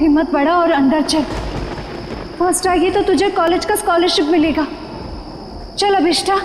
हिम्मत बढ़ा और अंदर चल। फर्स्ट आएगी तो तुझे कॉलेज का स्कॉलरशिप मिलेगा। चल अभिष्ठा।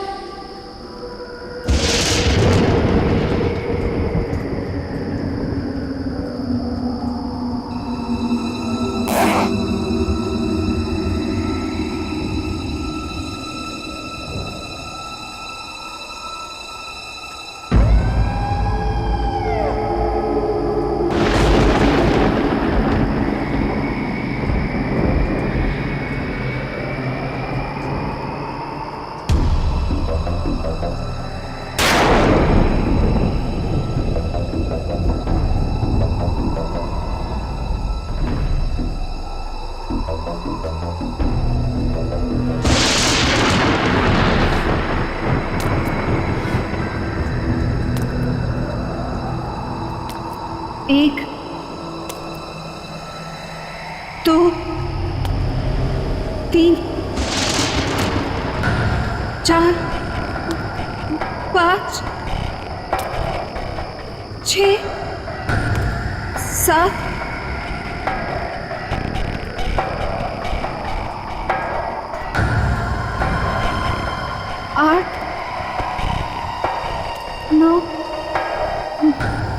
एक, दो, तीन, चार, पाँच, 6, 7, 8, 9,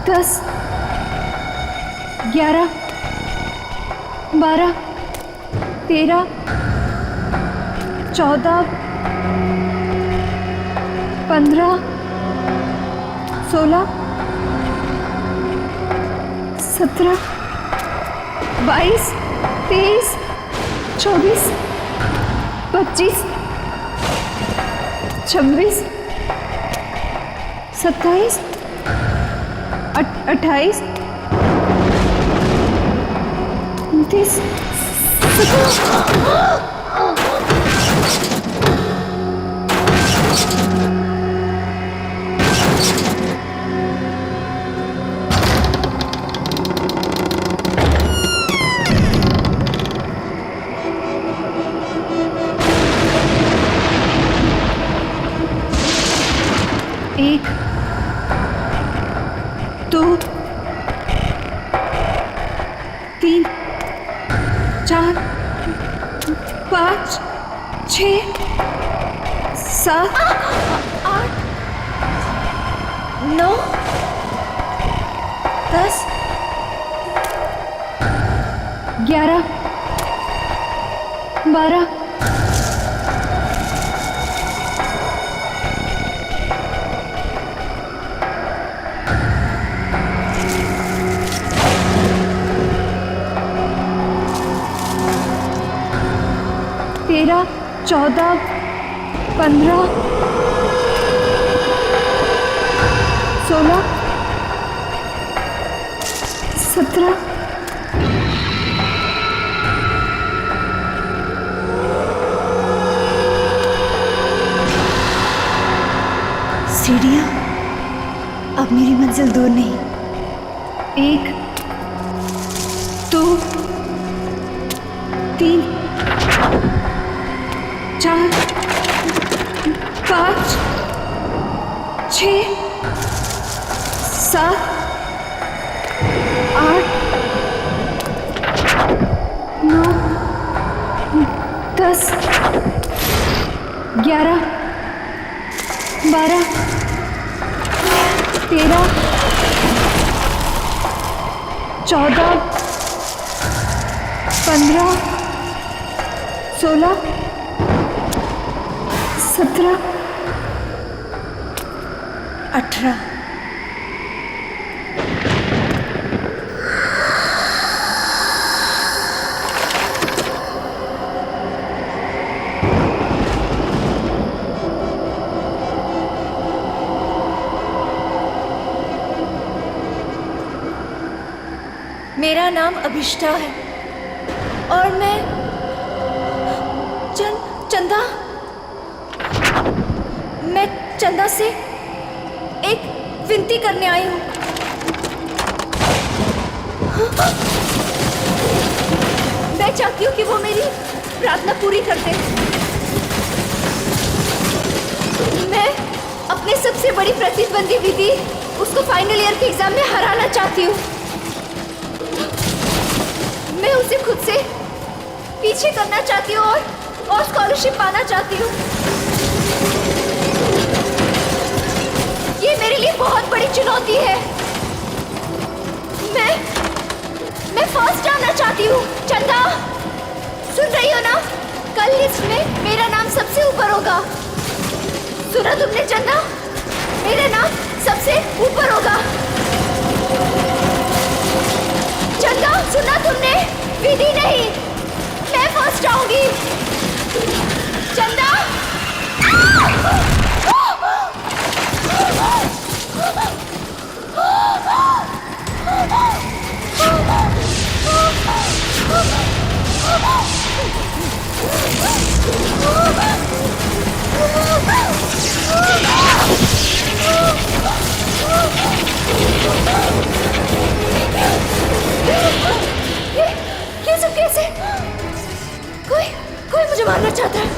10, 11, 12, 13, 14, 15, 16, 17, 22, 23, 24, 25, 26, 27, 28, 29, 30, एक, दो, तीन, चार, पाँच, 6, 7, 8, 9, 10, 11, 12, 13, 14, 15, 16, 17, 'सीढ़ियाँ अब मेरी मंजिल दूर नहीं। 1, 2, 3, 4, 5, 6, 7, 8, 9, 10, 11, 12, 13, 14, 15, 16, 17, 18। मेरा नाम अभिष्ठा है और मैं चंदा मैं चंदा से एक विनती करने आई हूँ। मैं चाहती हूँ कि वो मेरी प्रार्थना पूरी कर दे। मैं अपने सबसे बड़ी प्रतिद्वंदी दीदी उसको फाइनल ईयर के एग्जाम में हराना चाहती हूँ। मैं उसे खुद से पीछे करना चाहती हूँ और स्कॉलरशिप पाना चाहती हूँ। ये मेरे लिए बहुत बड़ी चुनौती है। मैं फर्स्ट आना चाहती हूँ। चंदा, सुन रही हो ना? कल लिस्ट में मेरा नाम सबसे ऊपर होगा। सुना तुमने चंदा? मेरा नाम सबसे ऊपर होगा। चंदा, सुना तुमने? विधि नहीं, मैं फर्स्ट आऊंगी। चंदा, ये सब कैसे? कोई मुझे मारना चाहता है।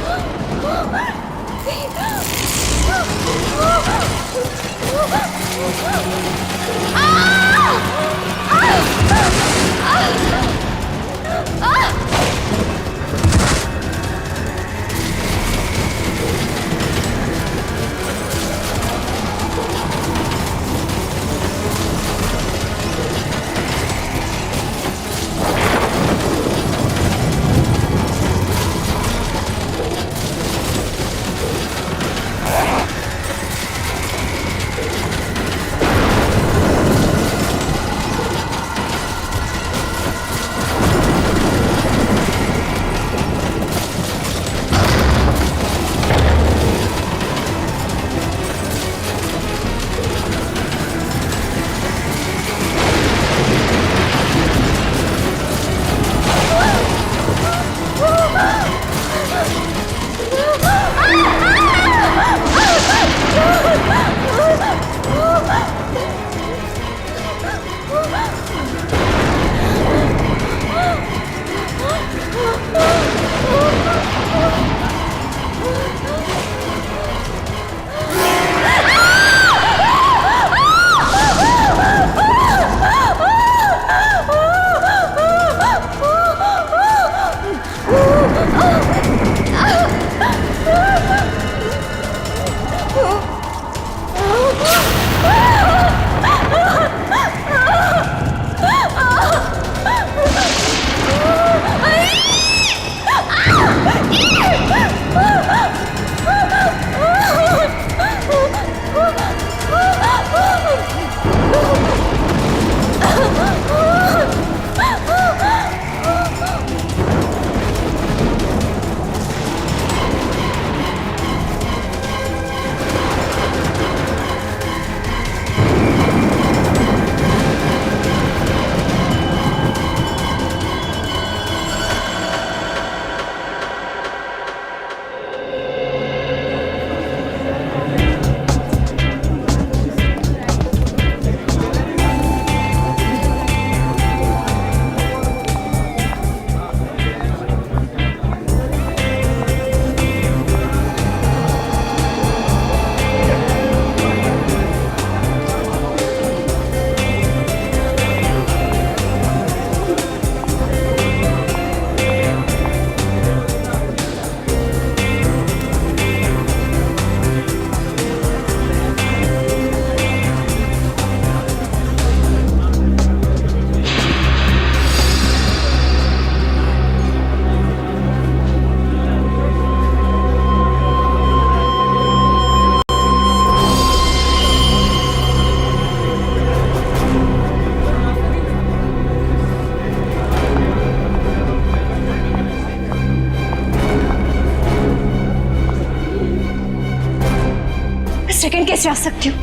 मैं सेकंड कैसे आ सकती हूँ?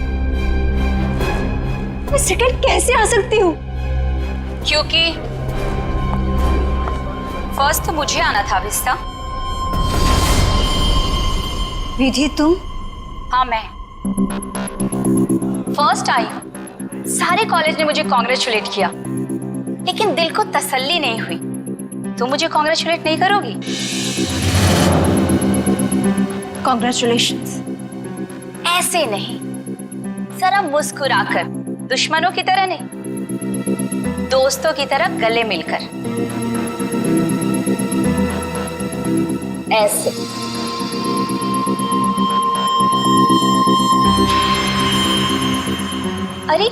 मैं सेकंड कैसे आ सकती हूँ? क्योंकि फर्स्ट तो मुझे आना था अभिष्टा। विधि तुम? हाँ मैं फर्स्ट आई। सारे कॉलेज ने मुझे कॉन्ग्रेचुलेट किया, लेकिन दिल को तसल्ली नहीं हुई। तुम मुझे कॉन्ग्रेचुलेट नहीं करोगी? कॉन्ग्रेचुलेशंस। ऐसे नहीं, जरा मुस्कुराकर, दुश्मनों की तरह नहीं, दोस्तों की तरह गले मिलकर, ऐसे। अरे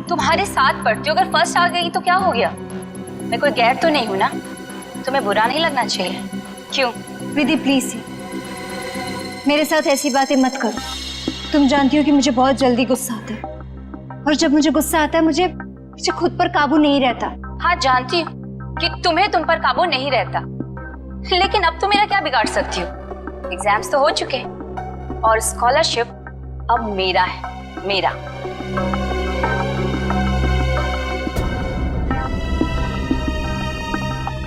तुम्हारे साथ पढ़ती हो, अगर फर्स्ट आ गई तो क्या हो गया? मैं कोई गैर तो नहीं हूं ना? तुम्हें बुरा नहीं लगना चाहिए। क्यों? विधि प्लीज मेरे साथ ऐसी बातें मत करो। तुम जानती हो कि मुझे बहुत जल्दी गुस्सा आता है, और जब मुझे गुस्सा आता है मुझे खुद पर काबू नहीं रहता। हाँ जानती हूँ कि तुम्हें तुम पर काबू नहीं रहता, लेकिन अब तुम मेरा क्या बिगाड़ सकती हो? एग्जाम्स तो हो चुके और स्कॉलरशिप अब मेरा है, मेरा।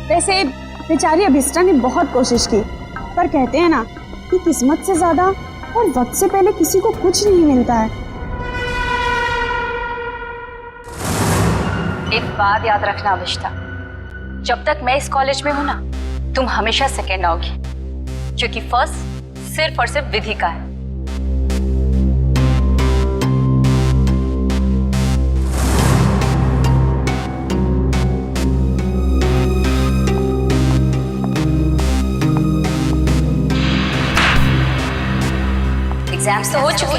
वैसे बेचारी अभिष्टा ने बहुत कोशिश की, पर कहते हैं ना कि किस्मत से ज्यादा और वक्त से पहले किसी को कुछ नहीं मिलता है। एक बात याद रखना अभिष्टा, जब तक मैं इस कॉलेज में हूं ना, तुम हमेशा सेकेंड आओगी, क्योंकि फर्स्ट सिर्फ और सिर्फ विधि का है। एग्जाम्स तो हो चुके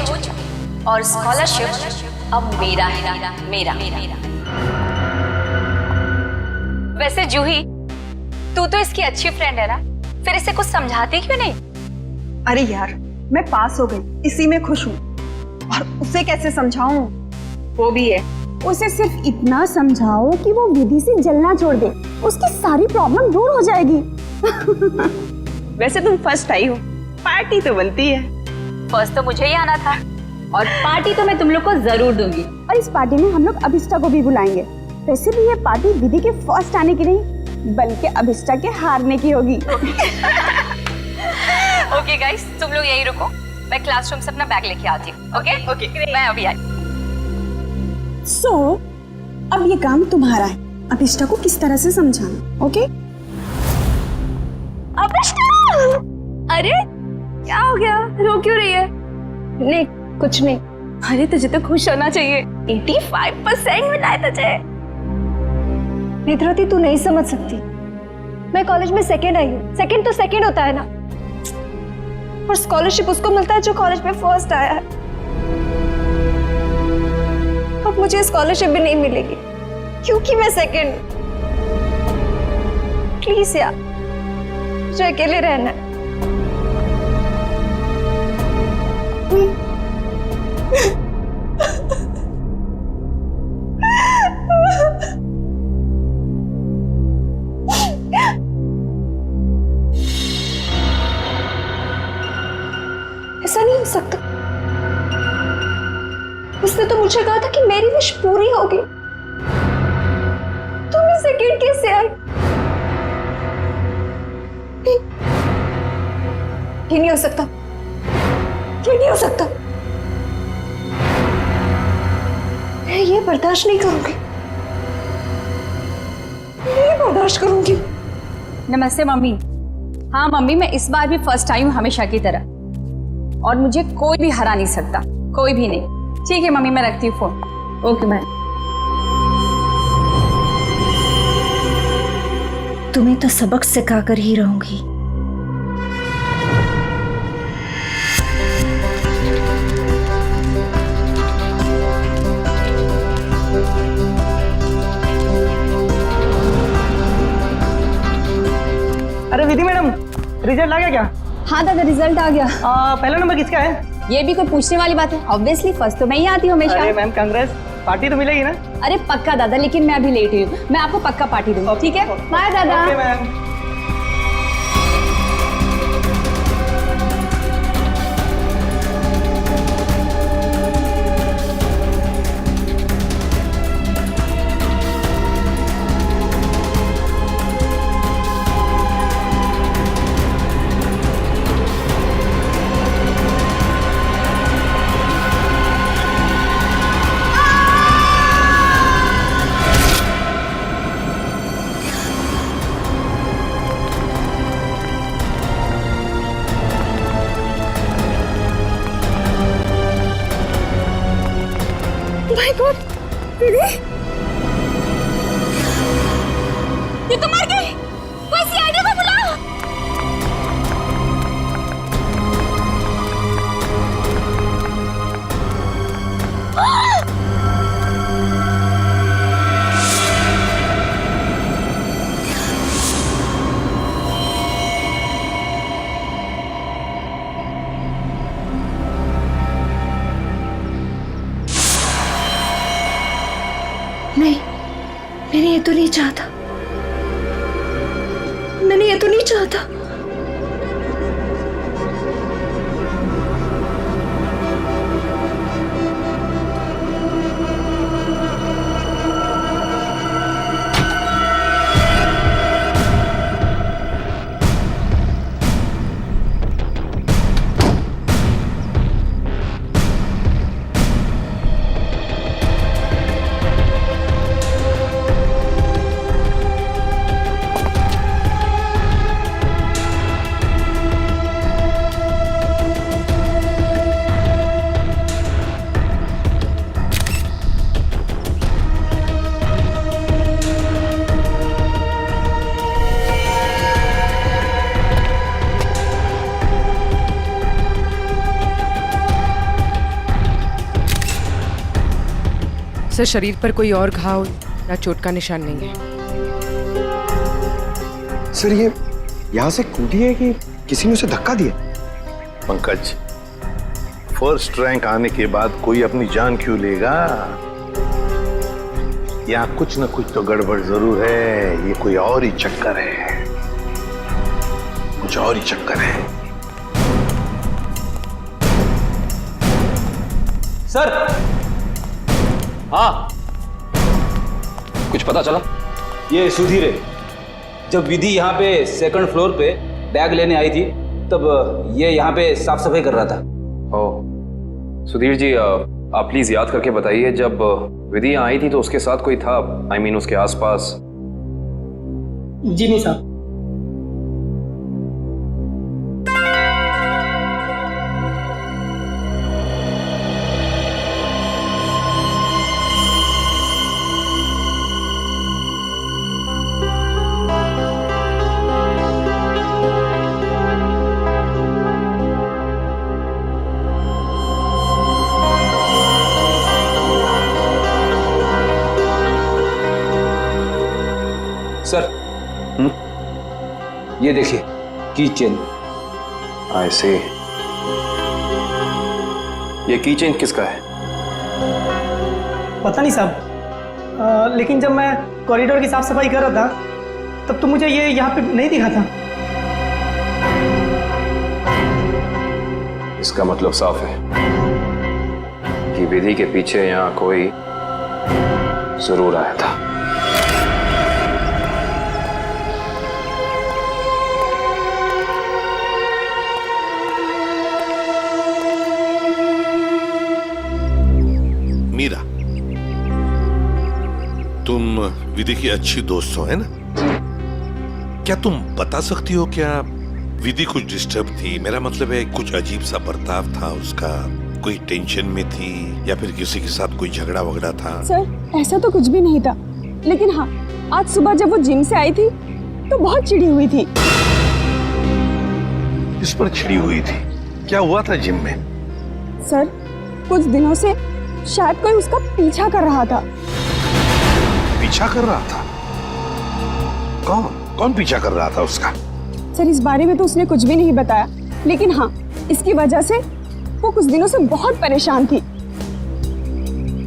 और स्कॉलरशिप अब मेरा है, मेरा। वैसे जूही, तू तो इसकी अच्छी फ्रेंड है ना, फिर इसे कुछ समझाती क्यों नहीं? अरे यार, मैं पास हो गई, इसी में खुश हूँ, और उसे कैसे समझाऊं? वो भी है, उसे सिर्फ इतना समझाओ कि वो विधि से जलना छोड़ दे, उसकी सारी प्रॉब्लम दूर हो जाएगी। वैसे तुम फर्स्ट आई हो, पार्टी तो बनती है। फर्स्ट तो मुझे ही आना था, और पार्टी तो मैं तुम लोग को जरूर दूंगी। और इस पार्टी में हम लोग अभिष्टा को भी बुलाएंगे। वैसे भी ये पार्टी विधि के फर्स्ट आने की नहीं, बल्कि अभिष्टा के हारने की होगी। ओके गाइस, तुम लोग यही रुको, मैं क्लासरूम से अपना बैग लेके आती हूँ। ओके, मैं अभी आई। सो अब ये काम तुम्हारा है, अभिष्टा को किस तरह से समझाना। ओके? अभिष्टा! अरे क्या हो गया, रो क्यों रही है? नहीं कुछ नहीं। अरे तुझे तो खुश होना चाहिए, 85% मिला है तुझे। नेत्रावती तू नहीं समझ सकती, मैं कॉलेज में सेकंड आई हूँ। सेकंड तो सेकंड होता है ना, और स्कॉलरशिप उसको मिलता है जो कॉलेज में फर्स्ट आया है। अब मुझे स्कॉलरशिप भी नहीं मिलेगी क्योंकि मैं सेकंड। प्लीज यार, मुझे अकेले रहना है। ऐसा नहीं हो सकता। उसने तो मुझे कहा था कि मेरी विश पूरी होगी। तुम ही सेकंड कैसे आई? ये नहीं हो सकता, ये नहीं हो सकता। मैं ये बर्दाश्त नहीं करूंगी, नहीं बर्दाश्त करूंगी। नमस्ते मम्मी। हाँ मम्मी, मैं इस बार भी फर्स्ट आई हूँ हमेशा की तरह, और मुझे कोई भी हरा नहीं सकता, कोई भी नहीं। ठीक है मम्मी, मैं रखती हूँ फोन। Okay bye. तुम्हें तो सबक सिखाकर ही रहूंगी। अरे विधि मैडम, रिजल्ट आ गया क्या? हाँ दादा, रिजल्ट आ गया। पहला नंबर किसका है? ये भी कोई पूछने वाली बात है? ऑब्वियसली फर्स्ट तो मैं ही आती हूँ हमेशा। अरे मैम कांग्रेस, पार्टी तो मिलेगी ना? अरे पक्का दादा, लेकिन मैं अभी लेट हुई हूँ, मैं आपको पक्का पार्टी दूंगी। ठीक है, बाय दादा। Okay ma'am. माय गॉड, विधि, ये तो मर गई। कोई सीआईडी को बुलाओ। नहीं, मैंने ये तो नहीं चाहता, मैंने ये तो नहीं चाहता। सर, शरीर पर कोई और घाव या चोट का निशान नहीं है। सर, ये यहाँ से कूदी है कि किसी ने उसे धक्का दिया? पंकज, फर्स्ट रैंक आने के बाद कोई अपनी जान क्यों लेगा? यहाँ कुछ न कुछ तो गड़बड़ जरूर है। ये कोई और ही चक्कर है, कुछ और ही चक्कर है। सर, हाँ, कुछ पता चला? ये सुधीर है। जब विधि यहाँ पे सेकंड फ्लोर पे बैग लेने आई थी तब ये यहाँ पे साफ सफाई कर रहा था। ओह, सुधीर जी, आप प्लीज याद करके बताइए, जब विधि यहाँ आई थी तो उसके साथ कोई था? I mean, उसके आसपास? जी नहीं साहब। सर, ये देखिए, की चेन। I see। ये की चेन किसका है? पता नहीं साहब, लेकिन जब मैं कॉरिडोर की साफ सफाई कर रहा था तब तो मुझे ये यहाँ पे नहीं दिखा था। इसका मतलब साफ है कि विधि के पीछे यहाँ कोई जरूर आया था। मीरा, तुम विधि की अच्छी दोस्त हो, है ना? क्या तुम बता सकती हो क्या विधि कुछ डिस्टर्ब थी? मेरा मतलब है, कुछ अजीब सा बर्ताव था उसका, कोई टेंशन में थी या फिर किसी के साथ कोई झगड़ा वगड़ा था? सर, ऐसा तो कुछ भी नहीं था, लेकिन हाँ, आज सुबह जब वो जिम से आई थी तो बहुत चिढ़ी हुई थी। इस पर चिढ़ी हुई थी? क्या हुआ था जिम में? सर, कुछ दिनों से शायद कोई उसका पीछा कर रहा था। पीछा कर रहा था? कौन पीछा कर रहा था उसका? सर, इस बारे में तो उसने कुछ भी नहीं बताया, लेकिन हाँ, इसकी वजह से वो कुछ दिनों से बहुत परेशान थी।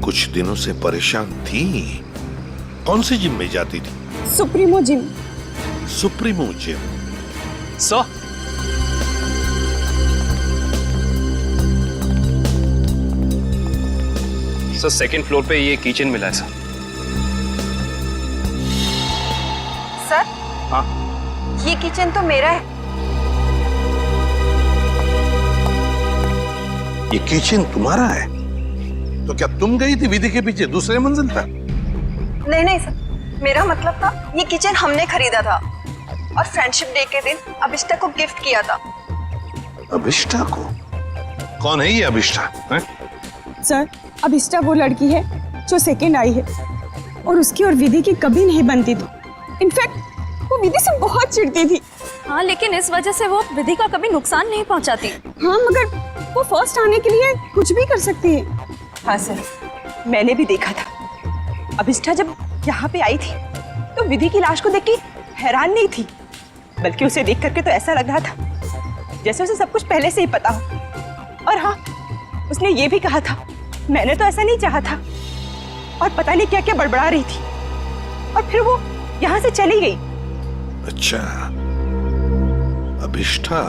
कुछ दिनों से परेशान थी? कौन सी जिम में जाती थी? Supremo gym. Supremo gym? Sir, second floor पे ये किचन मिला है सर। सर, हाँ, ये किचन तो मेरा है। ये किचन तुम्हारा है? तो क्या तुम गई थी विधि के पीछे दूसरे मंजिल पर? नहीं सर, मेरा मतलब था ये किचन हमने खरीदा था और फ्रेंडशिप डे के दिन अभिष्टा को गिफ्ट किया था। अभिष्टा को? कौन है ये अभिष्टा? सर, अभिष्टा वो लड़की है जो सेकंड आई है और उसकी और विधि की कभी नहीं बनती थी। इनफैक्ट वो विधि से बहुत चिढ़ती थी। हाँ, लेकिन इस वजह से वो विधि का कभी नुकसान नहीं पहुंचाती। हाँ, मगर वो फर्स्ट आने के लिए कुछ भी कर सकती है। हाँ सर, मैंने भी देखा था। अभिष्ठा जब यहाँ पे आई थी तो विधि की लाश को देख के हैरान नहीं थी, बल्कि उसे देख करके तो ऐसा लग रहा था जैसे उसे सब कुछ पहले से ही पता हो। और हाँ, उसने ये भी कहा था, मैंने तो ऐसा नहीं चाहा था, और पता नहीं क्या क्या बड़बड़ा रही थी, और फिर वो यहाँ से चली गई। अच्छा, अभिष्ठा।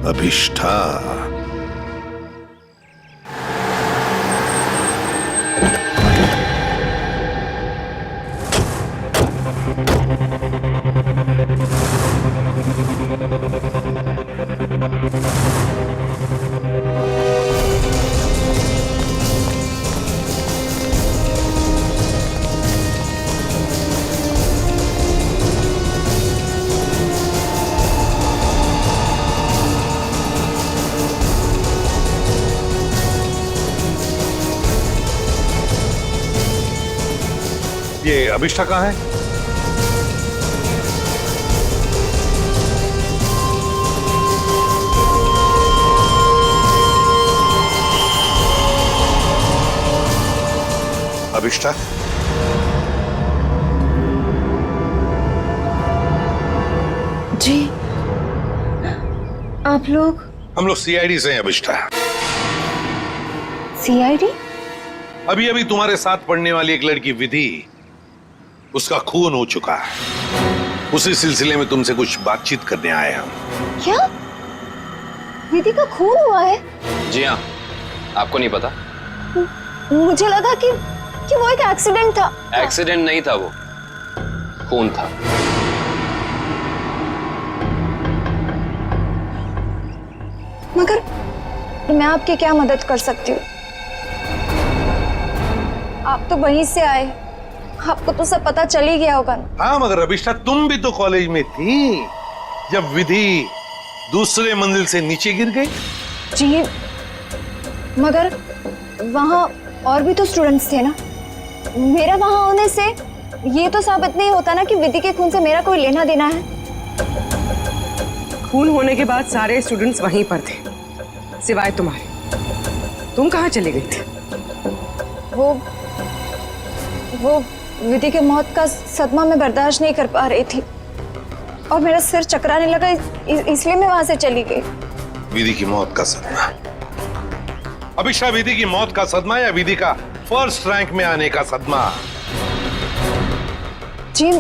अभिष्ठा ये अभिष्ठा कहाँ है? अभिष्ठा, जी आप लोग? हम लोग सीआईडी से हैं अभिष्ठा। सीआईडी? अभी अभी तुम्हारे साथ पढ़ने वाली एक लड़की विधि, उसका खून हो चुका है। उसी सिलसिले में तुमसे कुछ बातचीत करने आए हम। क्या विधि का खून हुआ है? जी हाँ, आपको नहीं पता? मुझे लगा कि वो एक एक्सीडेंट था। एक्सीडेंट नहीं था, वो खून था। मगर मैं आपकी क्या मदद कर सकती हूँ? आप तो वहीं से आए, आपको तो सब पता चल ही गया होगा ना। हाँ, मगर अभिष्ठा तुम भी तो कॉलेज में थी जब विधि दूसरे मंजिल से नीचे गिर गई। जी, मगर वहाँ और भी तो स्टूडेंट्स थे ना। मेरा वहाँ होने से ये तो साबित नहीं होता ना कि विधि के खून से मेरा कोई लेना देना है। खून होने के बाद सारे स्टूडेंट्स वहीं पर थे, सिवाय तुम्हारे। तुम कहाँ चले गए थे? वो विधि के मौत का सदमा मैं बर्दाश्त नहीं कर पा रही थी और मेरा सिर चकराने लगा, इसलिए मैं वहां से चली गई। विधि की मौत का सदमा? अभिष्ठा, विधि की मौत का सदमा या विधि का फर्स्ट रैंक में आने का सदमा? जी,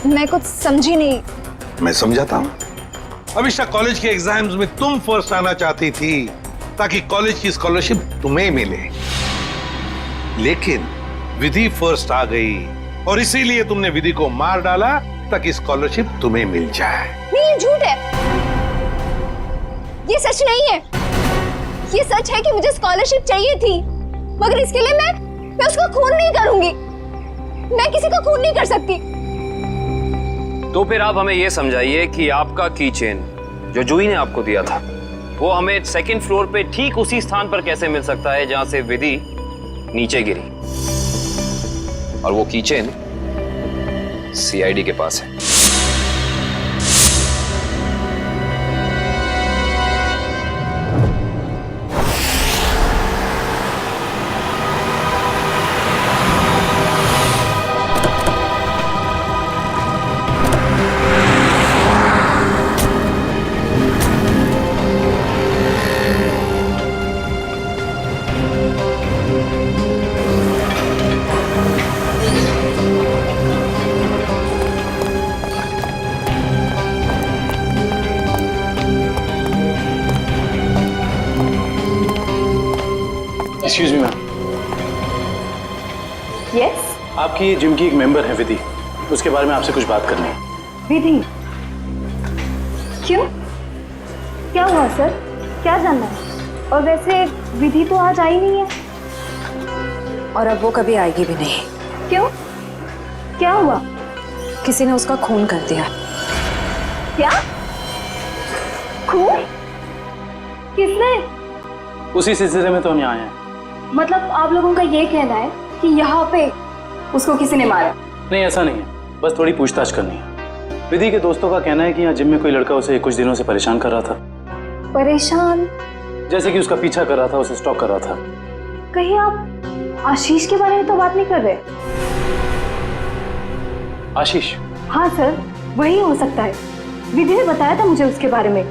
मैं कुछ समझी नहीं। मैं समझाता हूँ। अभिष्ठा, कॉलेज के एग्जाम्स में तुम फर्स्ट आना चाहती थी ताकि कॉलेज की स्कॉलरशिप तुम्हें मिले, लेकिन विधि फर्स्ट आ गई और इसीलिए तुमने विधि को मार डाला ताकि स्कॉलरशिप तुम्हें मिल जाए। नहीं, ये झूठ है, ये सच नहीं है। ये सच है कि मुझे स्कॉलरशिप चाहिए थी, मगर इसके लिए मैं उसका खून नहीं करूंगी। मैं किसी का खून नहीं कर सकती। तो फिर आप हमें यह समझाइए कि आपका की चेन जो जूही ने आपको दिया था, वो हमें सेकंड फ्लोर पे ठीक उसी स्थान पर कैसे मिल सकता है जहां से विधि नीचे गिरी, और वो की चेन सीआईडी के पास है। Excuse me ma'am. यस? आपकी जिम की एक मेंबर है विधि, उसके बारे में आपसे कुछ बात करनी है। विधि? क्यों? क्या हुआ सर? क्या जानना है? और वैसे विधि तो आज आई नहीं है। और अब वो कभी आएगी भी नहीं। क्यों? क्या हुआ? किसी ने उसका खून कर दिया। क्या? खून? किसने? उसी सिलसिले में तो हम यहाँ आए हैं। मतलब आप लोगों का ये कहना है कि यहाँ पे उसको किसी ने मारा? नहीं, ऐसा नहीं है, बस थोड़ी पूछताछ करनी है। विधि के दोस्तों का कहना है कि यहाँ जिम में कोई लड़का उसे कुछ दिनों से परेशान कर रहा था। परेशान? जैसे कि उसका पीछा कर रहा था, उसे स्टॉक कर रहा था। कहीं आप आशीष के बारे में तो बात नहीं कर रहे? आशीष? हाँ सर, वही हो सकता है। विधि ने बताया था मुझे उसके बारे में।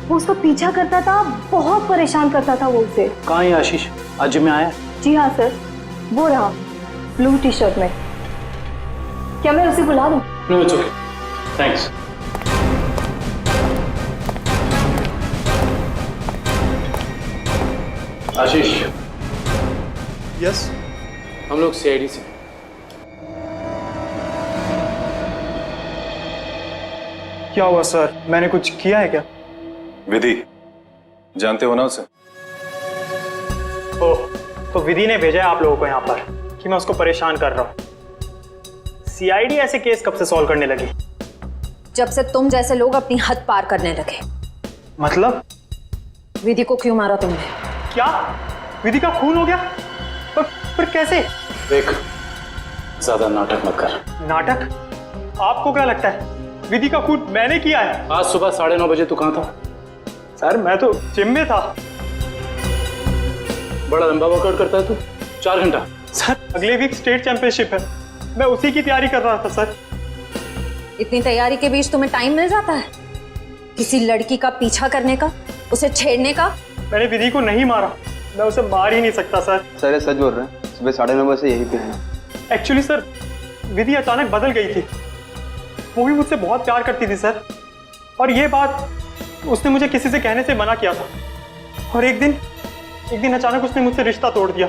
वो उसका पीछा करता था, बहुत परेशान करता था वो उसे। कहाँ है आशीष? आज जिम में आया? जी हाँ सर, वो रहा ब्लू टी शर्ट में। क्या मैं उसे बुला दूं? No, it's okay, thanks. Ashish. Yes. हम लोग सीआईडी से। क्या हुआ सर, मैंने कुछ किया है क्या? विधि, जानते हो ना उसे? ओह, तो विधि ने भेजा है आप लोगों को यहाँ पर कि मैं उसको परेशान कर रहा हूँ। सीआईडी ऐसे केस कब से सॉल्व करने लगी? जब से तुम जैसे लोग अपनी हद पार करने लगे। मतलब? विधि को क्यों मारा तुमने? क्या विधि का खून हो गया? पर कैसे? देख, ज्यादा नाटक मत कर। नाटक? आपको क्या लगता है विधि का खून मैंने किया है? आज सुबह 9:30 बजे तू कहाँ था? सर मैं तो जिम में था। बड़ा लंबा वर्कआउट करता है तू, 4 घंटा। सर अगले वीक स्टेट चैंपियनशिप है, मैं उसी की तैयारी कर रहा था सर। इतनी तैयारी के बीच तुम्हें टाइम मिल जाता है किसी लड़की का पीछा करने का, उसे छेड़ने का? मैंने विधि को नहीं मारा, मैं उसे मार ही नहीं सकता सर। सर सच बोल रहे हैं, सुबह 9:30 बजे यहीं पे हैं। एक्चुअली सर विधि अचानक बदल गई थी, वो भी मुझसे बहुत प्यार करती थी सर, और ये बात उसने मुझे किसी से कहने से मना किया था, और एक दिन अचानक उसने मुझसे रिश्ता तोड़ दिया।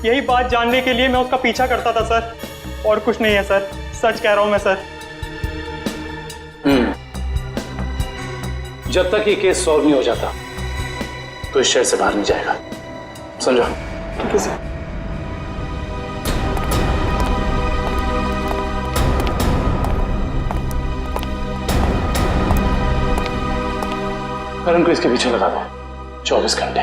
यही बात जानने के लिए मैं उसका पीछा करता था सर, और कुछ नहीं है सर, सच कह रहा हूं मैं सर। जब तक ये केस सॉल्व नहीं हो जाता तो इस शहर से बाहर नहीं जाएगा, समझो? ठीक है सर। करण को इसके पीछे लगा दो 24 घंटे।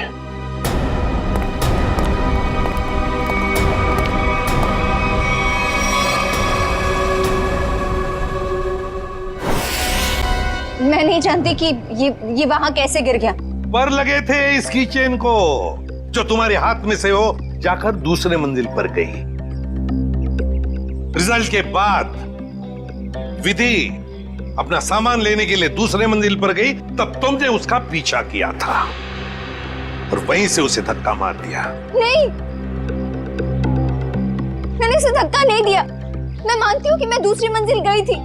मैं नहीं जानती कि ये वहां कैसे गिर गया। पर लगे थे इसकी चेन को, जो तुम्हारे हाथ में से हो जाकर दूसरे मंजिल पर गई। रिजल्ट के बाद विधि अपना सामान लेने के लिए दूसरे मंजिल पर गई, तब तुमने उसका पीछा किया था और वहीं से उसे धक्का मार दिया। नहीं, मैंने उसे धक्का नहीं दिया। मैं मानती हूँ कि मैं दूसरी मंजिल गई थी,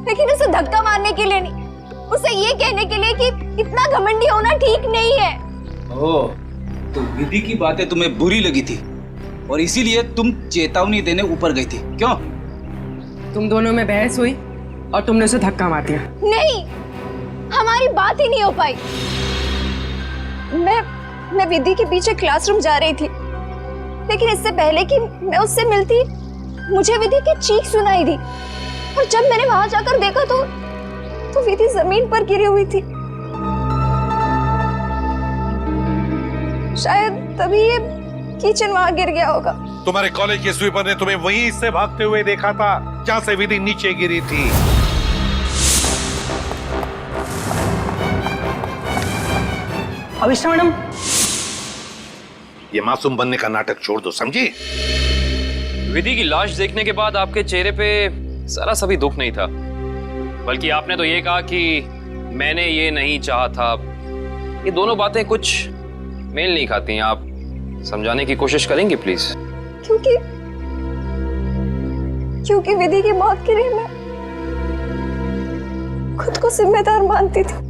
लेकिन उसे धक्का मारने के लिए नहीं, उसे ये कहने के लिए कि इतना घमंडी होना ठीक नहीं है। ओह, तो विधि की बातें तुम्हें बुरी लगी थी और इसीलिए तुम चेतावनी देने ऊपर गई थी, क्यों? तुम दोनों में बहस हुई और तुमने उसे धक्का मार दिया। नहीं, हमारी बात ही नहीं हो पाई। मैं विधि के पीछे क्लासरूम जा रही थी, लेकिन इससे पहले कि मैं उससे मिलती मुझे विधि की चीख सुनाई दी, और जब मैंने वहां जाकर देखा तो विधि जमीन पर गिरी हुई थी। शायद तभी ये किचन वहां गिर गया होगा। तुम्हारे कॉलेज के स्वीपर ने तुम्हें वहीं से भागते हुए देखा था जहां से विधि नीचे गिरी थी। अभिष्ठा मैडम, ये मासूम बनने का नाटक छोड़ दो, समझी? विधि की लाश देखने के बाद आपके चेहरे पे जरा सा भी दुख नहीं था, बल्कि आपने तो ये कहा कि मैंने ये नहीं चाहा था। ये दोनों बातें कुछ मेल नहीं खाती हैं। आप समझाने की कोशिश करेंगे प्लीज? क्योंकि विधि की मौत के लिए मैं खुद को जिम्मेदार मानती थी।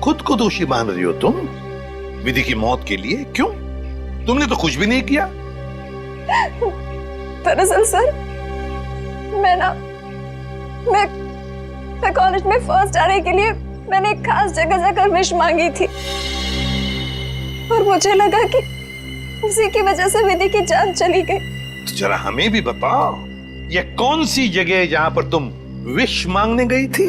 खुद को दोषी मान रही हो तुम विधि की मौत के लिए? क्यों? तुमने तो कुछ भी नहीं किया। दरअसल सर, मैं कॉलेज में फर्स्ट आने के लिए मैंने एक खास जगह जाकर विश मांगी थी, और मुझे लगा कि उसी की वजह से विधि की जान चली गई। तो जरा हमें भी बताओ, ये कौन सी जगह है जहां पर तुम विश मांगने गई थी?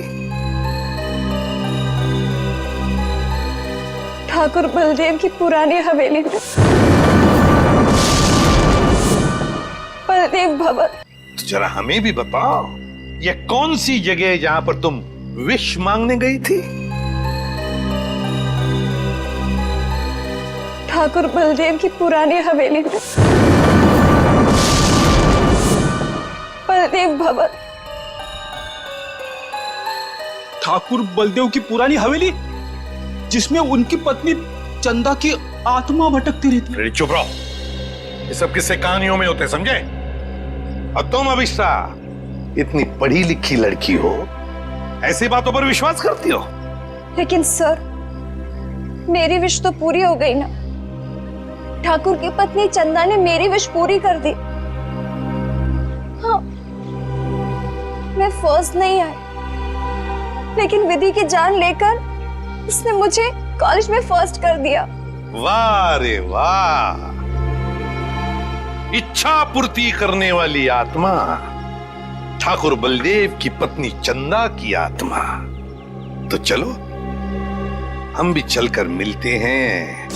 ठाकुर बलदेव की पुरानी हवेली में बलदेव भवन। तो जरा हमें भी बताओ, ये कौन सी जगह है जहां पर तुम विश मांगने गई थी? ठाकुर बलदेव की पुरानी हवेली में बलदेव भवन। ठाकुर बलदेव की पुरानी हवेली, जिसमें उनकी पत्नी चंदा की आत्मा भटकती रहती है। चुप रहो, ये सब किस्से कहानियों में होते, समझे? और तुम अभिष्टा इतनी पढ़ी लिखी लड़की हो, ऐसी बातों पर विश्वास करती हो? लेकिन सर, मेरी विश तो पूरी हो गई ना। ठाकुर की पत्नी चंदा ने मेरी विश पूरी कर दी। हाँ, मैं फर्स्ट नहीं आई, लेकिन विधि की जान लेकर उसने मुझे कॉलेज में फर्स्ट कर दिया। वाह रे वाह, इच्छा पूर्ति करने वाली आत्मा, ठाकुर बलदेव की पत्नी चंदा की आत्मा। तो चलो हम भी चलकर मिलते हैं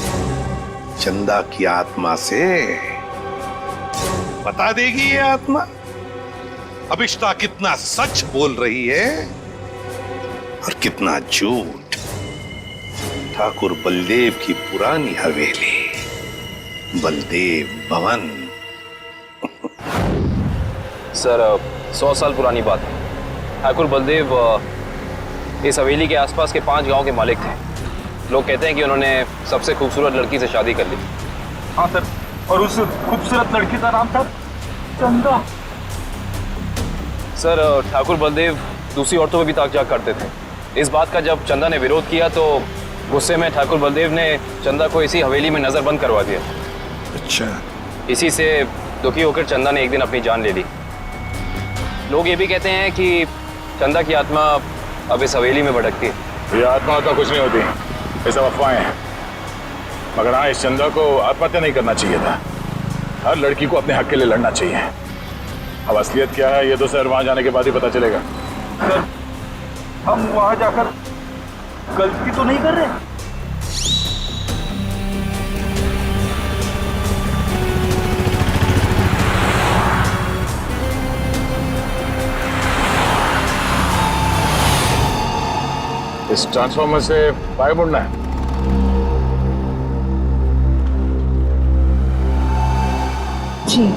चंदा की आत्मा से। बता देगी ये आत्मा अभिष्टा कितना सच बोल रही है और कितना झूठ। ठाकुर बलदेव की पुरानी हवेली, बलदेव भवन। सर 100 साल पुरानी बात है। ठाकुर बलदेव इस हवेली के आसपास के 5 गांव के मालिक थे। लोग कहते हैं कि उन्होंने सबसे खूबसूरत लड़की से शादी कर ली। हाँ सर, और उस खूबसूरत लड़की का नाम था चंदा। सर ठाकुर बलदेव दूसरी औरतों में भी ताक-झाक करते थे। इस बात का जब चंदा ने विरोध किया तो गुस्से में ठाकुर बलदेव ने चंदा को इसी हवेली में नजरबंद करवा दिया। अच्छा। इसी से दुखी होकर चंदा ने एक दिन अपनी जान ले ली। लोग ये भी कहते हैं कि चंदा की आत्मा अब इस हवेली में भटकती है। ये आत्मा तो कुछ नहीं होती, ये सब अफवाहें हैं। मगर हाँ, इस चंदा को आत्महत्या नहीं करना चाहिए था। हर लड़की को अपने हक के लिए लड़ना चाहिए। अब असलियत क्या है ये तो सर वहां जाने के बाद ही पता चलेगा। सर, हम वहां जाकर गलती तो नहीं कर रहे? इस ट्रांसफॉर्मर से बाहर मुड़ना है। जी।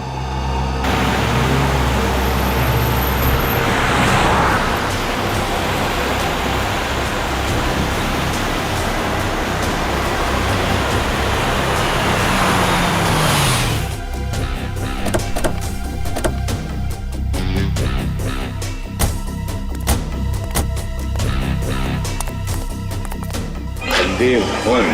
बलदेव भवन।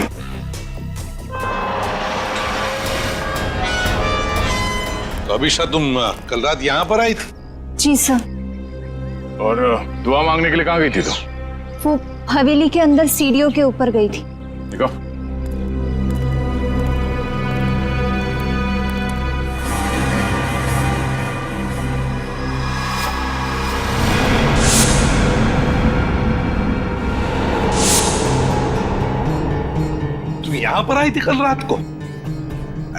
तो अभिषा तुम कल रात यहाँ पर आई थी? जी सर। और दुआ मांगने के लिए कहाँ गई थी तो? वो हवेली के अंदर सीढ़ियों के ऊपर गई थी। देखो, यहाँ पर आई थी कल रात को?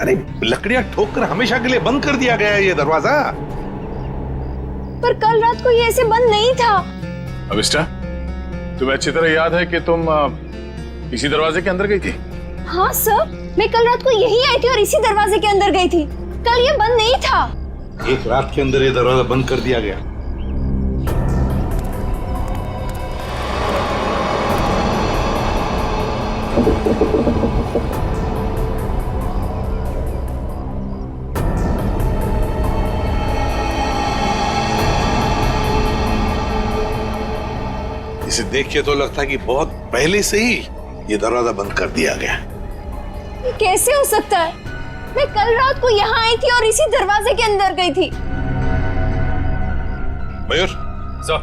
अरे लकड़ियां ठोक कर हमेशा के लिए बंद कर दिया गया है ये दरवाजा। पर कल रात को ये ऐसे बंद नहीं था। अभिष्टा, तुम्हें अच्छी तरह याद है कि तुम इसी दरवाजे के अंदर गई थी? हाँ सर, मैं कल रात को यही आई थी और इसी दरवाजे के अंदर गई थी। कल ये बंद नहीं था। एक रात के अंदर ये दरवाजा बंद कर दिया गया। इसे देख के तो लगता है कि बहुत पहले से ही ये दरवाजा बंद कर दिया गया। ये कैसे हो सकता है? मैं कल रात को यहाँ आई थी और इसी दरवाजे के अंदर गई थी। मयूर, सर,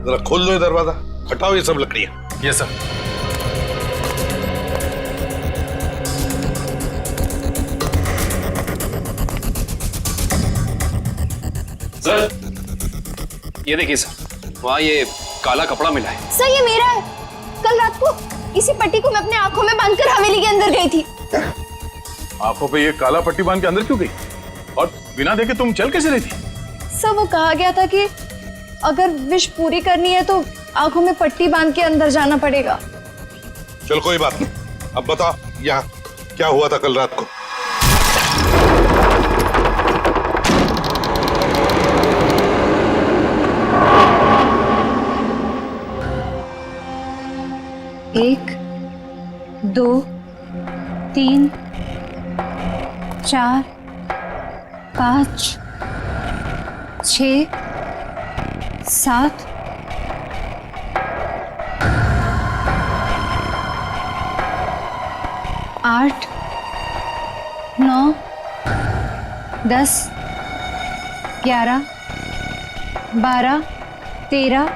जरा खोल दो ये दरवाजा, हटाओ ये सब लकड़ियां। Yes sir. सर ये देखिए सर, वहाँ ये काला कपड़ा मिला है। सर ये मेरा है। कल रात को इसी पट्टी को मैं अपने आंखों में बांधकर हवेली के अंदर गई थी। आंखों पे ये काला पट्टी बांध के अंदर क्यों गई? और बिना देखे तुम चल कैसे रही थी? सर वो कहा गया था कि अगर विश पूरी करनी है तो आंखों में पट्टी बांध के अंदर जाना पड़ेगा। चल कोई बात नहीं, अब बता यहाँ क्या हुआ था कल रात को? एक, 2, 3, 4, 5, 6, 7, 8, 9, 10, 11, 12, 13,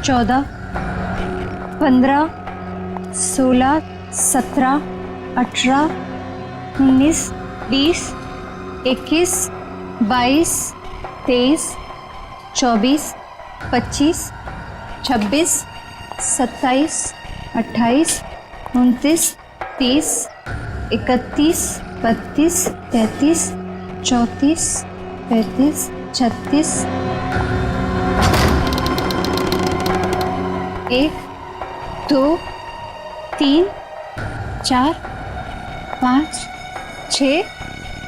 14, 15, 16, 17, 18, 19, 20, 21, 22, 23, 24, 25, 26, 27, 28, 29, 30, 31, 32, 33, 34, 35, 36, 1, 2, 3, 4, 5, 6,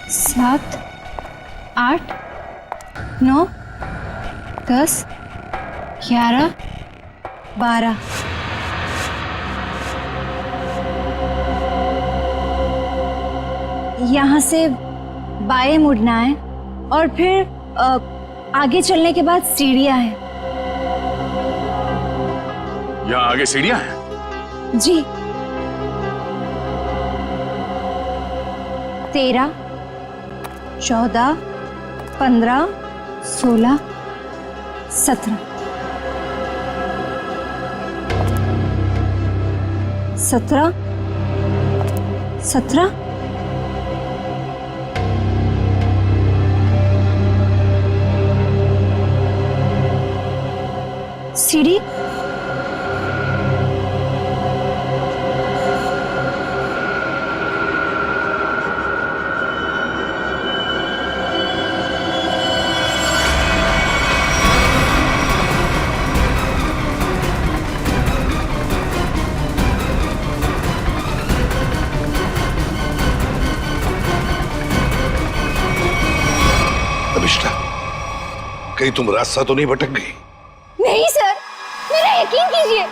7, 8, 9, 10, 11, 12। यहाँ से बाएं मुड़ना है और फिर आगे चलने के बाद सीढ़ियाँ हैं। यहाँ आगे सीढ़ियाँ हैं? जी। 13, 14, 15, 16, 17, 17, 17, सीढ़ी, अभिष्टा, कहीं तुम रास्ता तो नहीं भटक गई? नहीं सर, मेरा यकीन कीजिए,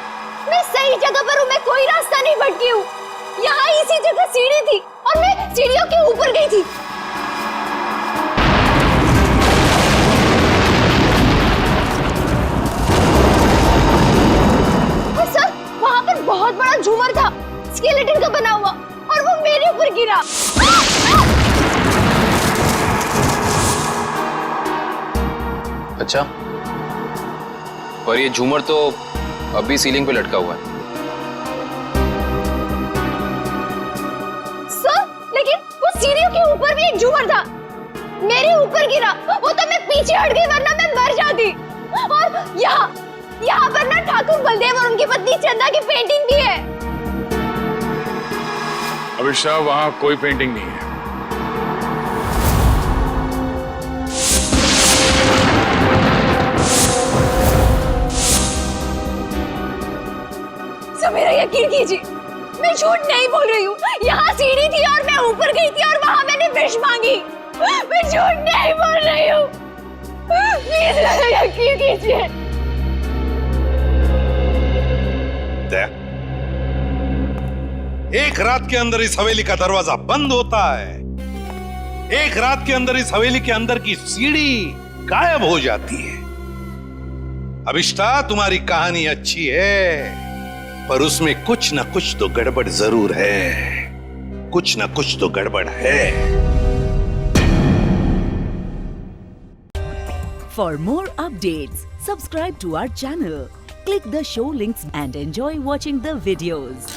मैं सही जगह पर हूँ, मैं कोई रास्ता नहीं भटकी हूँ। यहाँ इसी जगह सीढ़ी थी और मैं सीढ़ियों के ऊपर गई थी। और सर, वहाँ पर बहुत बड़ा झूमर था, स्केलेटन का बना हुआ, और वो मेरे ऊपर गिरा। अच्छा, पर ये झूमर तो अभी सीलिंग पे लटका हुआ है। सर, लेकिन वो सीढ़ियों के ऊपर भी एक झूमर था, मेरे ऊपर गिरा। वो तो मैं पीछे हट गई, वरना मैं मर जाती। और यहाँ पर ना ठाकुर बलदेव और उनकी पत्नी चंदा की पेंटिंग भी है। अभिषा, वहाँ कोई पेंटिंग नहीं है। मेरा यकीन कीजिए, मैं झूठ नहीं बोल रही हूँ। यहाँ सीढ़ी थी और मैं ऊपर गई थी और वहाँ मैंने विश मांगी। मैं झूठ नहीं बोल रही हूँ, प्लीज मेरा यकीन कीजिए। एक रात के अंदर इस हवेली का दरवाजा बंद होता है, एक रात के अंदर इस हवेली के अंदर की सीढ़ी गायब हो जाती है। अभिष्टा, तुम्हारी कहानी अच्छी है, पर उसमें कुछ ना कुछ तो गड़बड़ जरूर है, कुछ ना कुछ तो गड़बड़ है। For more updates, subscribe to our channel, click the show links and enjoy watching the videos.